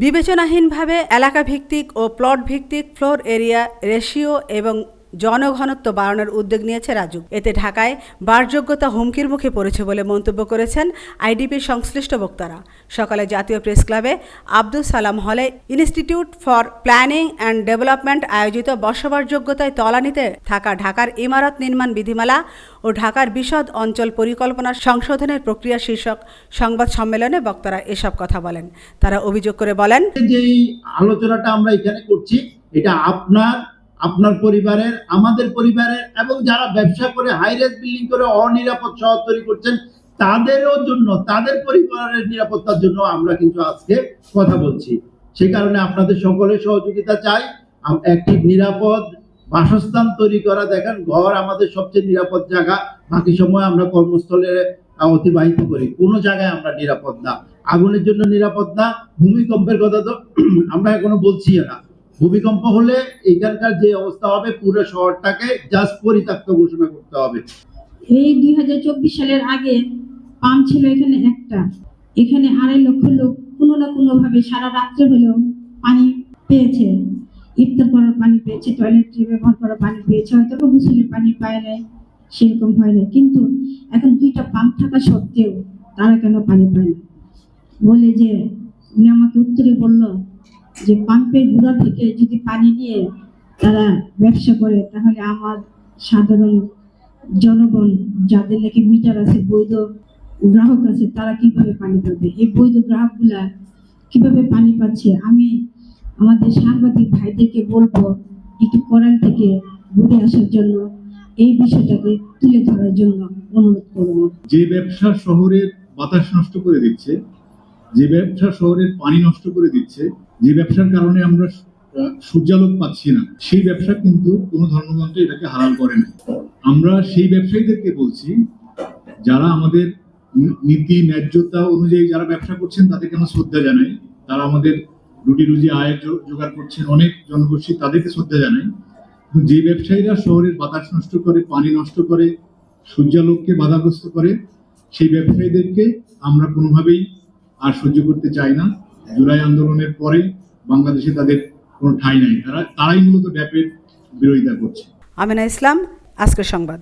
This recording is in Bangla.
বিবেচনাহীনভাবে এলাকা ভিত্তিক ও প্লট ভিত্তিক ফ্লোর এরিয়া রেশিও এবং জনঘনত্ব বাড়ানোর উদ্যোগ নিয়েছে রাজুক। এতে ঢাকায় বাসযোগ্যতা হুমকির মুখে পড়েছে বলে মন্তব্য করেছেন আইডিপির সংশ্লিষ্ট বক্তারা। সকালে জাতীয় প্রেস ক্লাবে আব্দুল সালাম হলে institute for planning and development আয়োজিত বসবাসযোগ্যতায় তলানিতে থাকা ঢাকার ইমারত নির্মাণ বিধিমালা ও ঢাকার বিশদ অঞ্চল পরিকল্পনার সংশোধনের প্রক্রিয়া শীর্ষক সংবাদ সম্মেলনে বক্তারা এসব কথা বলেন। তারা অভিযোগ করে বলেন, যে আলোচনাটা আমরা এখানে করছি এটা আপনার পরিবারের, আমাদের পরিবারের এবং যারা ব্যবসা করে হাইরাইজ বিল্ডিং করে অনিরাপদ শহর তৈরি করছেন তাদেরও জন্য, তাদের পরিবারের নিরাপত্তার জন্য আমরা কিন্তু আজকে কথা বলছি। সেই কারণে আপনাদের সকলের সহযোগিতা চাই। একটি নিরাপদ বাসস্থান তৈরি করা, দেখেন ঘর আমাদের সবচেয়ে নিরাপদ জায়গা, বাকি সময় আমরা কর্মস্থলে অতিবাহিত করি, কোনো জায়গায় আমরা নিরাপদ না। আগুনের জন্য নিরাপদ না, ভূমিকম্পের কথা তো আমরা এখনো বলছি না। ভূমিকম্প হলে এখানকার যে অবস্থা হবে পুরো শহরটাকে জাস্ট পরিত্যক্ত ঘোষণা করতে হবে। এই 2024 সালের আগে পাম্প ছিল এখানে একটা, এখানে 2.5 লক্ষ লোক কোনো না কোনো ভাবে সারা রাত্রে হলেও পানি পেয়েছে, ইফতার করার পানি পেয়েছে, টয়লেটে ব্যবহার করার পানি পেয়েছে, হয়তো গোসলের পানি পায় নাই, সেরকম হয় না। কিন্তু এখন 2টা পাম্প থাকা সত্ত্বেও তারা কেন পানি পায় না বলে যে উনি আমাকে উত্তরে বলল যে পাম্পের গুঁড়া থেকে যদি পানি নিয়ে তারা ব্যবসা করে তাহলে আমার সাধারণ জনগণ যাদের নাকি মিটার আছে, বৈধ গ্রাহক আছে, তারা কিভাবে পানি পাবে? এই বৈধ গ্রাহকগুলা কিভাবে পানি পাচ্ছে? আমি আমাদের সাংবাদিক ভাইদেরকে বলবো একটু করাল থেকে ঘুরে আসার জন্য, এই বিষয়টাকে তুলে ধরার জন্য অনুরোধ করবো। যে ব্যবসা শহরের বাতাস নষ্ট করে দিচ্ছে, যে ব্যবসা শহরের পানি নষ্ট করে দিচ্ছে, যে ব্যবসার কারণে আমরা সূর্যালোক পাচ্ছি না, সেই ব্যবসা কিন্তু কোনো ধর্মগ্রন্থ এটাকে হালাল করে না। আমরা সেই ব্যবসায়ীদেরকে বলছি যারা আমাদের নীতি ন্যায্যতা অনুযায়ী যারা ব্যবসা করছেন তাদেরকে আমরা শ্রদ্ধা জানাই। তারা আমাদের রুটি রুজি আয় জোগাড় করছেন, অনেক জনগোষ্ঠী, তাদেরকে শ্রদ্ধা জানাই। যে ব্যবসায়ীরা শহরের বাতাস নষ্ট করে, পানি নষ্ট করে, সূর্যালোককে বাধাগ্রস্ত করে, সেই ব্যবসায়ীদেরকে আমরা কোনোভাবেই আর সহ্য করতে চাই না। জুলাই আন্দোলনের পরে বাংলাদেশে তাদের কোনো ঠাঁই নাই, তারাই মূলত ড্যাপের বিরোধিতা করছে। আমিনা ইসলাম, আজকের সংবাদ।